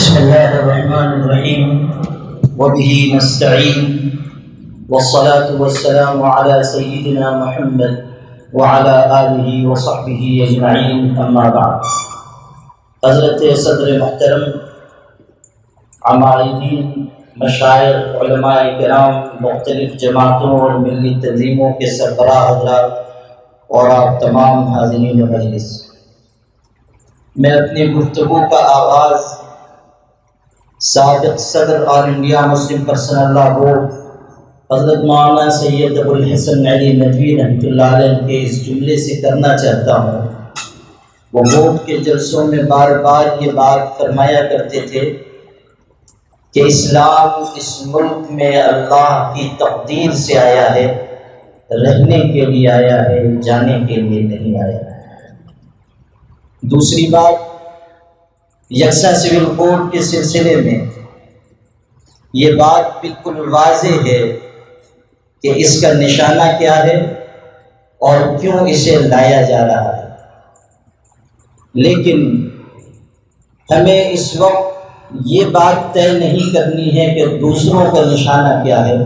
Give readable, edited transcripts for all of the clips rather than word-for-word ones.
بسم الله الرحمن الرحيم وبه نستعين والصلاة والسلام على سيدنا محمد وعلى آله وصحبه أجمعين أما بعد. حضرت صدر محترم، عمائدین، مشائخ، علماء کرام، مختلف جماعتوں اور ملی تنظیموں کے سربراہ حضرات اور آپ تمام حاضرین مجلس، میں اپنی گفتگو کا آغاز سابق صدر all India Muslim personal law board حضرت مولانا سید ابو الحسن علی ندوی رحمۃ اللہ علیہ کے اس جملے سے کرنا چاہتا ہوں. وہ بورڈ کے جلسوں میں بار بار یہ بات فرمایا کرتے تھے کہ اسلام اس ملک میں اللہ کی تقدیر سے آیا ہے، رہنے کے لیے آیا ہے، جانے کے لیے نہیں آیا ہے. دوسری بات، یکساں سول کوڈ کے سلسلے میں یہ بات بالکل واضح ہے کہ اس کا نشانہ کیا ہے اور کیوں اسے لایا جا رہا ہے. لیکن ہمیں اس وقت یہ بات طے نہیں کرنی ہے کہ دوسروں کا نشانہ کیا ہے،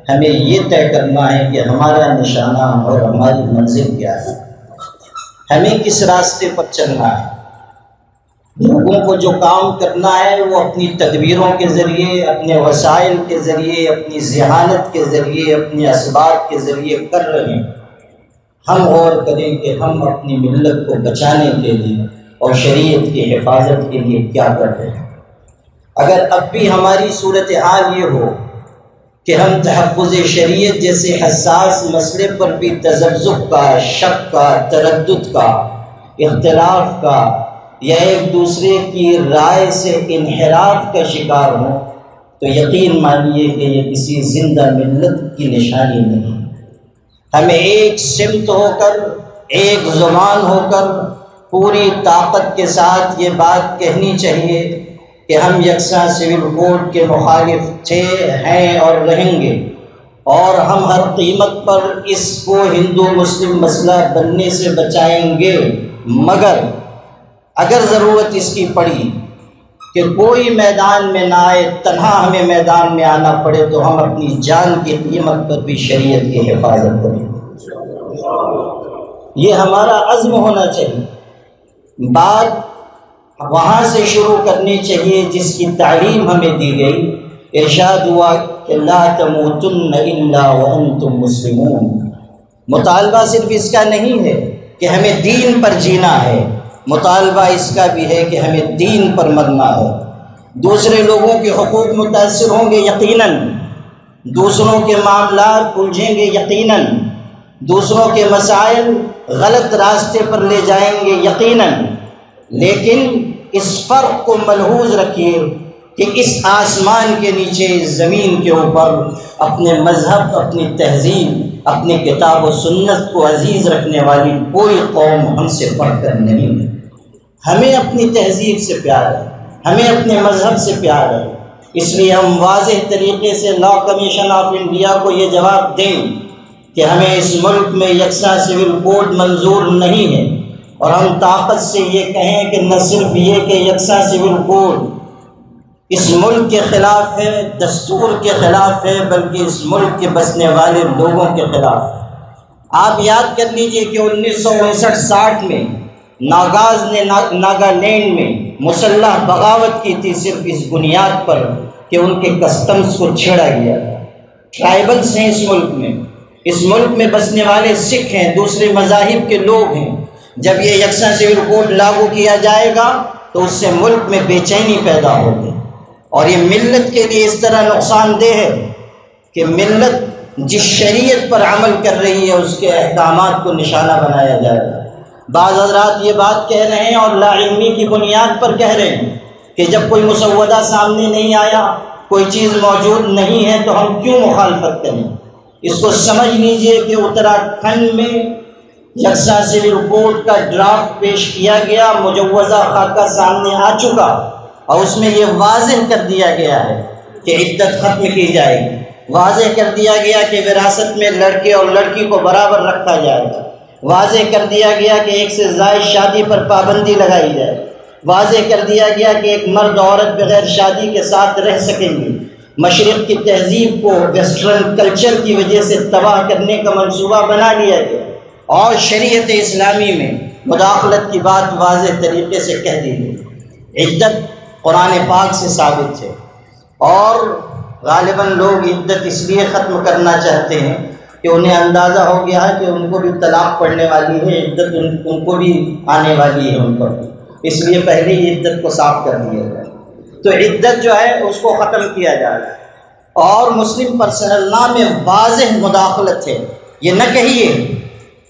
ہمیں یہ طے کرنا ہے کہ ہمارا نشانہ اور ہماری منزل کیا ہے، ہمیں کس راستے پر چلنا ہے. لوگوں کو جو کام کرنا ہے وہ اپنی تدبیروں کے ذریعے، اپنے وسائل کے ذریعے، اپنی ذہانت کے ذریعے، اپنے اسباب کے ذریعے کر رہے ہیں. ہم غور کریں کہ ہم اپنی ملت کو بچانے کے لیے اور شریعت کی حفاظت کے لیے کیا کر رہے ہیں. اگر اب بھی ہماری صورتحال یہ ہو کہ ہم تحفظ شریعت جیسے حساس مسئلے پر بھی تذبذب کا، شک کا، تردد کا، اختلاف کا یا ایک دوسرے کی رائے سے انحراف کا شکار ہوں، تو یقین مانیے کہ یہ کسی زندہ ملت کی نشانی نہیں. ہمیں ایک سمت ہو کر، ایک زبان ہو کر، پوری طاقت کے ساتھ یہ بات کہنی چاہیے کہ ہم یکساں سول کوڈ کے مخالف تھے، ہیں اور رہیں گے، اور ہم ہر قیمت پر اس کو ہندو مسلم مسئلہ بننے سے بچائیں گے. مگر اگر ضرورت اس کی پڑی کہ کوئی میدان میں نہ آئے، تنہا ہمیں میدان میں آنا پڑے، تو ہم اپنی جان کی قیمت پر بھی شریعت کی حفاظت کریں. یہ ہمارا عزم ہونا چاہیے. بات وہاں سے شروع کرنی چاہیے جس کی تعلیم ہمیں دی گئی. ارشاد ہوا کہ لا تموتن الا وانتم مسلمون. مطالبہ صرف اس کا نہیں ہے کہ ہمیں دین پر جینا ہے، مطالبہ اس کا بھی ہے کہ ہمیں دین پر مرنا ہے. دوسرے لوگوں کے حقوق متاثر ہوں گے یقیناً، دوسروں کے معاملات الجھیں گے یقیناً، دوسروں کے مسائل غلط راستے پر لے جائیں گے یقیناً. لیکن اس فرق کو ملحوظ رکھیے کہ اس آسمان کے نیچے، زمین کے اوپر اپنے مذہب، اپنی تہذیب، اپنی کتاب و سنت کو عزیز رکھنے والی کوئی قوم ہم سے بڑھ کر نہیں ہے. ہمیں اپنی تہذیب سے پیار ہے، ہمیں اپنے مذہب سے پیار ہے. اس لیے ہم واضح طریقے سے لا کمیشن آف انڈیا کو یہ جواب دیں کہ ہمیں اس ملک میں یکساں سول کوڈ منظور نہیں ہے، اور ہم طاقت سے یہ کہیں کہ نہ صرف یہ کہ یکساں سول کوڈ اس ملک کے خلاف ہے، دستور کے خلاف ہے، بلکہ اس ملک کے بسنے والے لوگوں کے خلاف ہے. آپ یاد کر لیجئے کہ 1959-60 میں ناگاز نے ناگالینڈ میں مسلح بغاوت کی تھی، صرف اس بنیاد پر کہ ان کے کسٹمز کو چھیڑا گیا تھا. ٹرائبلز ہیں اس ملک میں بسنے والے سکھ ہیں، دوسرے مذاہب کے لوگ ہیں. جب یہ یکساں سول کوڈ لاگو کیا جائے گا تو اس سے ملک میں بے چینی پیدا ہوگی، اور یہ ملت کے لیے اس طرح نقصان دہ ہے کہ ملت جس شریعت پر عمل کر رہی ہے اس کے احکامات کو نشانہ بنایا جائے گا. بعض حضرات یہ بات کہہ رہے ہیں اور لا علمی کی بنیاد پر کہہ رہے ہیں کہ جب کوئی مسودہ سامنے نہیں آیا، کوئی چیز موجود نہیں ہے، تو ہم کیوں مخالفت کریں. اس کو سمجھ لیجئے کہ اتراکھنڈ میں یکساں سول کوڈ کا ڈرافٹ پیش کیا گیا، مجوزہ خاکہ سامنے آ چکا، اور اس میں یہ واضح کر دیا گیا ہے کہ عدت ختم کی جائے گی. واضح کر دیا گیا کہ وراثت میں لڑکے اور لڑکی کو برابر رکھا جائے گا. واضح کر دیا گیا کہ ایک سے زائد شادی پر پابندی لگائی جائے. واضح کر دیا گیا کہ ایک مرد عورت بغیر شادی کے ساتھ رہ سکیں گے۔ مشرق کی تہذیب کو ویسٹرن کلچر کی وجہ سے تباہ کرنے کا منصوبہ بنا لیا گیا، اور شریعت اسلامی میں مداخلت کی بات واضح طریقے سے کہہ دی گئی۔ عدت قرآن پاک سے ثابت ہے، اور غالباً لوگ عدت اس لیے ختم کرنا چاہتے ہیں کہ انہیں اندازہ ہو گیا ہے کہ ان کو بھی طلاق پڑنے والی ہے، عدت ان کو بھی آنے والی ہے ان پر، اس لیے پہلے ہی عدت کو صاف کر دیا جائے۔ تو عدت جو ہے اس کو ختم کیا جا رہا ہے، اور مسلم پرسنل لا میں واضح مداخلت ہے۔ یہ نہ کہیے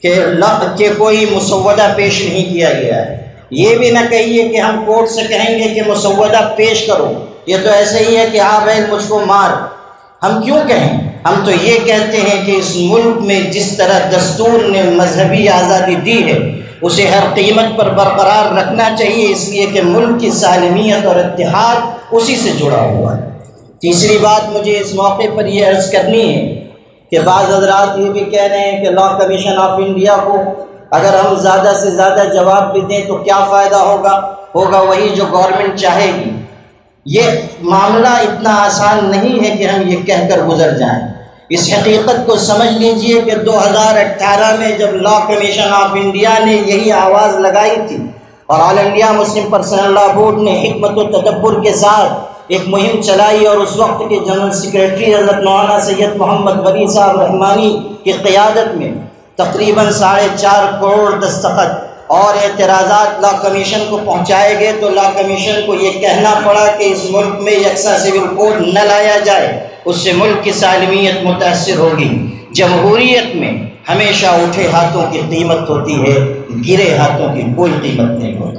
کہ کوئی مسودہ پیش نہیں کیا گیا ہے، یہ بھی نہ کہیے کہ ہم کورٹ سے کہیں گے کہ مسودہ پیش کرو، یہ تو ایسے ہی ہے کہ ہاں بھائی مجھ کو مار۔ ہم کیوں کہیں؟ ہم تو یہ کہتے ہیں کہ اس ملک میں جس طرح دستور نے مذہبی آزادی دی ہے اسے ہر قیمت پر برقرار رکھنا چاہیے، اس لیے کہ ملک کی سالمیت اور اتحاد اسی سے جڑا ہوا ہے۔ تیسری بات مجھے اس موقع پر یہ عرض کرنی ہے کہ بعض حضرات یہ بھی کہہ رہے ہیں کہ لا کمیشن آف انڈیا کو اگر ہم زیادہ سے زیادہ جواب بھی دیں تو کیا فائدہ ہوگا وہی جو گورنمنٹ چاہے گی۔ یہ معاملہ اتنا آسان نہیں ہے کہ ہم یہ کہہ کر گزر جائیں۔ اس حقیقت کو سمجھ لیجئے کہ 2018 میں جب لا کمیشن آف انڈیا نے یہی آواز لگائی تھی اور آل انڈیا مسلم پرسنل لا بورڈ نے حکمت و تدبر کے ساتھ ایک مہم چلائی، اور اس وقت کے جنرل سیکریٹری حضرت مولانا سید محمد ولی صاحب رحمانی کی قیادت میں تقریباً 4.5 کروڑ دستخط اور اعتراضات لا کمیشن کو پہنچائے گئے، تو لا کمیشن کو یہ کہنا پڑا کہ اس ملک میں یکساں سول کوڈ نہ لایا جائے، اس سے ملک کی سالمیت متاثر ہوگی۔ جمہوریت میں ہمیشہ اٹھے ہاتھوں کی قیمت ہوتی ہے، گرے ہاتھوں کی کوئی قیمت نہیں ہوتی۔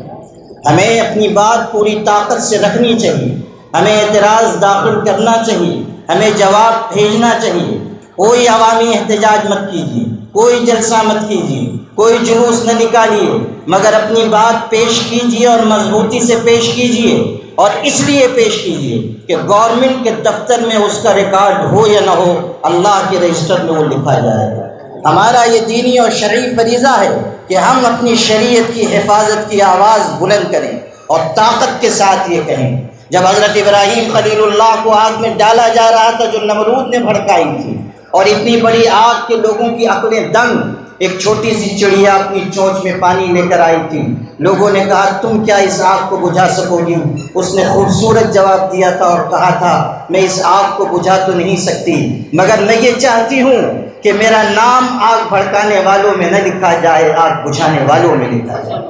ہمیں اپنی بات پوری طاقت سے رکھنی چاہیے، ہمیں اعتراض داخل کرنا چاہیے، ہمیں جواب بھیجنا چاہیے۔ کوئی عوامی احتجاج مت کیجیے، کوئی جلسہ مت کیجیے، کوئی جلوس نہ نکالیے، مگر اپنی بات پیش کیجیے اور مضبوطی سے پیش کیجیے، اور اس لیے پیش کیجیے کہ گورنمنٹ کے دفتر میں اس کا ریکارڈ ہو یا نہ ہو، اللہ کے رجسٹر میں وہ لکھا جائے گا۔ ہمارا یہ دینی اور شرعی فریضہ ہے کہ ہم اپنی شریعت کی حفاظت کی آواز بلند کریں اور طاقت کے ساتھ یہ کہیں۔ جب حضرت ابراہیم خلیل اللہ کو آگ میں ڈالا جا رہا تھا جو نمرود نے بھڑکائی تھی، اور اتنی بڑی آگ کے لوگوں کی عقلیں دنگ، ایک چھوٹی سی چڑیا اپنی چونچ میں پانی لے کر آئی تھی، لوگوں نے کہا تم کیا اس آگ کو بجھا سکو گی؟ اس نے خوبصورت جواب دیا تھا اور کہا تھا میں اس آگ کو بجھا تو نہیں سکتی، مگر میں یہ چاہتی ہوں کہ میرا نام آگ بھڑکانے والوں میں نہ لکھا جائے، آگ بجھانے والوں میں لکھا جائے۔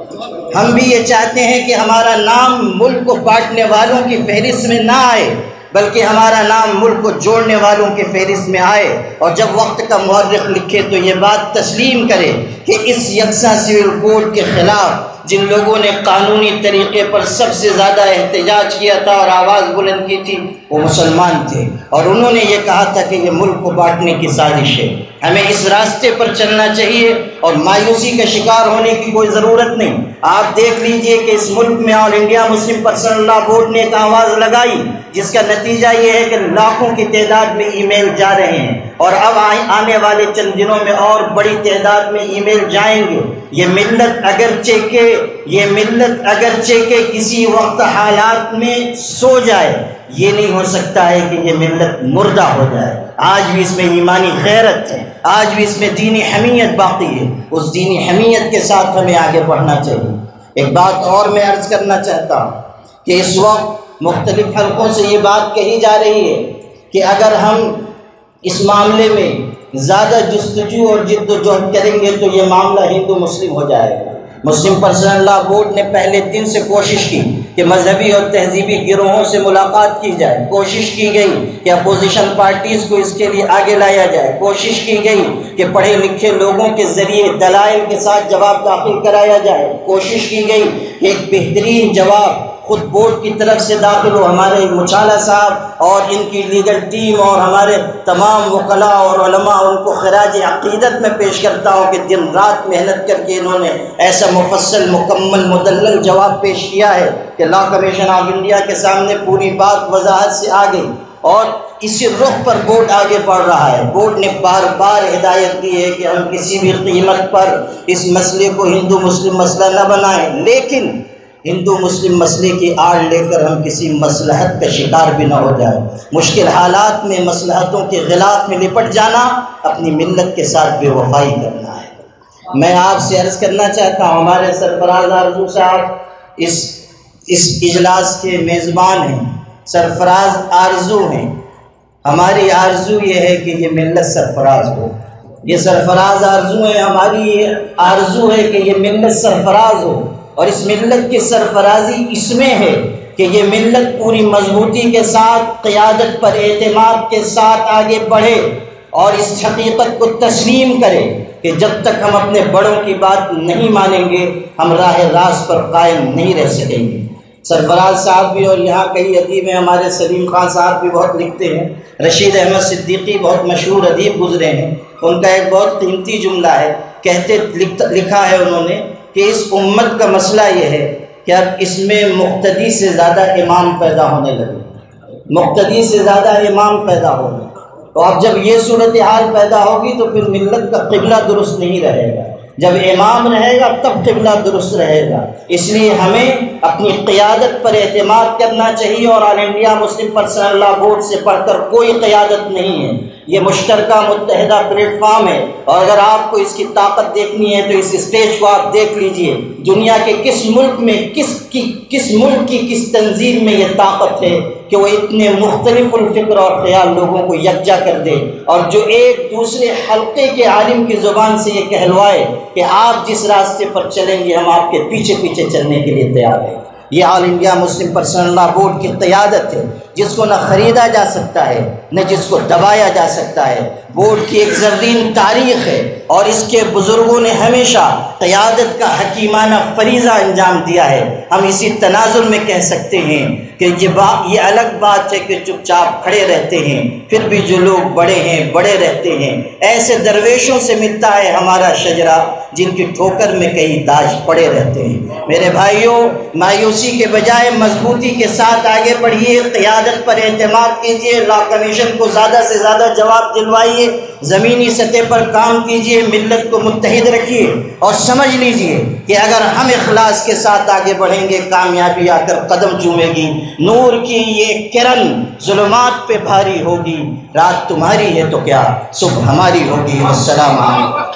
ہم بھی یہ چاہتے ہیں کہ ہمارا نام ملک کو بانٹنے والوں کی فہرست میں نہ آئے، بلکہ ہمارا نام ملک کو جوڑنے والوں کے فہرست میں آئے، اور جب وقت کا مورخ لکھے تو یہ بات تسلیم کرے کہ اس یکساں سول کوڈ کے خلاف جن لوگوں نے قانونی طریقے پر سب سے زیادہ احتجاج کیا تھا اور آواز بلند کی تھی وہ مسلمان تھے، اور انہوں نے یہ کہا تھا کہ یہ ملک کو بانٹنے کی سازش ہے۔ ہمیں اس راستے پر چلنا چاہیے اور مایوسی کا شکار ہونے کی کوئی ضرورت نہیں۔ آپ دیکھ لیجئے کہ اس ملک میں آل انڈیا مسلم پرسنل لا بورڈ نے ایک آواز لگائی جس کا نتیجہ یہ ہے کہ لاکھوں کی تعداد میں ای میل جا رہے ہیں، اور اب آنے والے چند دنوں میں اور بڑی تعداد میں ای میل جائیں گے۔ یہ ملت اگرچہ کہ کسی وقت حالات میں سو جائے، یہ نہیں ہو سکتا ہے کہ یہ ملت مردہ ہو جائے۔ آج بھی اس میں ایمانی غیرت ہے، آج بھی اس میں دینی حمیت باقی ہے، اس دینی حمیت کے ساتھ ہمیں آگے بڑھنا چاہیے۔ ایک بات اور میں عرض کرنا چاہتا ہوں کہ اس وقت مختلف حلقوں سے یہ بات کہی جا رہی ہے کہ اگر ہم اس معاملے میں زیادہ جستجو اور جد و جہد کریں گے تو یہ معاملہ ہندو مسلم ہو جائے گا۔ مسلم پرسنل لا بورڈ نے پہلے دن سے کوشش کی کہ مذہبی اور تہذیبی گروہوں سے ملاقات کی جائے، کوشش کی گئی کہ اپوزیشن پارٹیز کو اس کے لیے آگے لایا جائے، کوشش کی گئی کہ پڑھے لکھے لوگوں کے ذریعے دلائل کے ساتھ جواب داخل کرایا جائے، کوشش کی گئی کہ ایک بہترین جواب خود بورڈ کی طرف سے داخل ہو۔ ہمارے مچھالہ صاحب اور ان کی لیگل ٹیم اور ہمارے تمام وکلاء اور علماء ان کو خراج عقیدت میں پیش کرتا ہوں کہ دن رات محنت کر کے انہوں نے ایسا مفصل مکمل مدلل جواب پیش کیا ہے کہ لا کمیشن آف انڈیا کے سامنے پوری بات وضاحت سے آ گئی، اور اسی رخ پر بورڈ آگے بڑھ رہا ہے۔ بورڈ نے بار بار ہدایت دی ہے کہ ہم کسی بھی قیمت پر اس مسئلے کو ہندو مسلم مسئلہ نہ بنائیں، لیکن ہندو مسلم مسئلے کی آڑ لے کر ہم کسی مصلحت کا شکار بھی نہ ہو جائے۔ مشکل حالات میں مصلحتوں کے غلاف میں لپٹ جانا اپنی ملت کے ساتھ بے وفائی کرنا ہے۔ میں آپ سے عرض کرنا چاہتا ہوں، ہمارے سرفراز آرزو صاحب اس اجلاس کے میزبان ہیں، سرفراز آرزو ہیں۔ ہماری آرزو یہ ہے کہ یہ ملت سرفراز ہو، یہ سرفراز آرزو ہے، ہماری یہ آرزو ہے کہ یہ ملت سرفراز ہو، اور اس ملت کی سرفرازی اس میں ہے کہ یہ ملت پوری مضبوطی کے ساتھ، قیادت پر اعتماد کے ساتھ آگے بڑھے اور اس حقیقت کو تسلیم کرے کہ جب تک ہم اپنے بڑوں کی بات نہیں مانیں گے ہم راہ راست پر قائم نہیں رہ سکیں گے۔ سرفراز صاحب بھی اور یہاں کئی ادیب ہیں، ہمارے سلیم خان صاحب بھی بہت لکھتے ہیں، رشید احمد صدیقی بہت مشہور ادیب گزرے ہیں، ان کا ایک بہت قیمتی جملہ ہے، لکھا ہے انہوں نے کہ اس امت کا مسئلہ یہ ہے کہ اب اس میں مقتدی سے زیادہ امام پیدا ہونے لگے، مقتدی سے زیادہ امام پیدا ہو گئے، تو اب جب یہ صورتحال پیدا ہوگی تو پھر ملت کا قبلہ درست نہیں رہے گا، جب امام رہے گا تب قبلہ درست رہے گا۔ اس لیے ہمیں اپنی قیادت پر اعتماد کرنا چاہیے، اور آل انڈیا مسلم پرسنل لا بورڈ سے پڑھ کر کوئی قیادت نہیں ہے، یہ مشترکہ متحدہ پلیٹ فارم ہے، اور اگر آپ کو اس کی طاقت دیکھنی ہے تو اس اسٹیج کو آپ دیکھ لیجئے، دنیا کے کس ملک میں کس ملک کی کس تنظیم میں یہ طاقت ہے کہ وہ اتنے مختلف الفکر اور خیال لوگوں کو یکجا کر دے، اور جو ایک دوسرے حلقے کے عالم کی زبان سے یہ کہلوائے کہ آپ جس راستے پر چلیں گے ہم آپ کے پیچھے پیچھے چلنے کے لیے تیار ہیں۔ یہ آل انڈیا مسلم پرسنل لا بورڈ کی قیادت ہے، جس کو نہ خریدا جا سکتا ہے نہ جس کو دبایا جا سکتا ہے۔ بورڈ کی ایک زرین تاریخ ہے، اور اس کے بزرگوں نے ہمیشہ قیادت کا حکیمانہ فریضہ انجام دیا ہے۔ ہم اسی تناظر میں کہہ سکتے ہیں کہ یہ الگ بات ہے کہ چپ چاپ کھڑے رہتے ہیں، پھر بھی جو لوگ بڑے ہیں بڑے رہتے ہیں۔ ایسے درویشوں سے ملتا ہے ہمارا شجرہ جن کی ٹھوکر میں کئی تاج پڑے رہتے ہیں۔ میرے بھائیوں، مایوسی کے بجائے مضبوطی کے ساتھ آگے بڑھیے، قیادت پر اعتماد کیجیے، لا کمیشن کو زیادہ سے زیادہ جواب دلوائیے، زمینی سطح پر کام کیجیے، ملت کو متحد رکھیے، اور سمجھ لیجیے کہ اگر ہم اخلاص کے ساتھ آگے بڑھیں گے کامیابی آ کر قدم چومے گی۔ نور کی یہ کرن ظلمات پہ بھاری ہوگی، رات تمہاری ہے تو کیا صبح ہماری ہوگی۔ السلام علیکم۔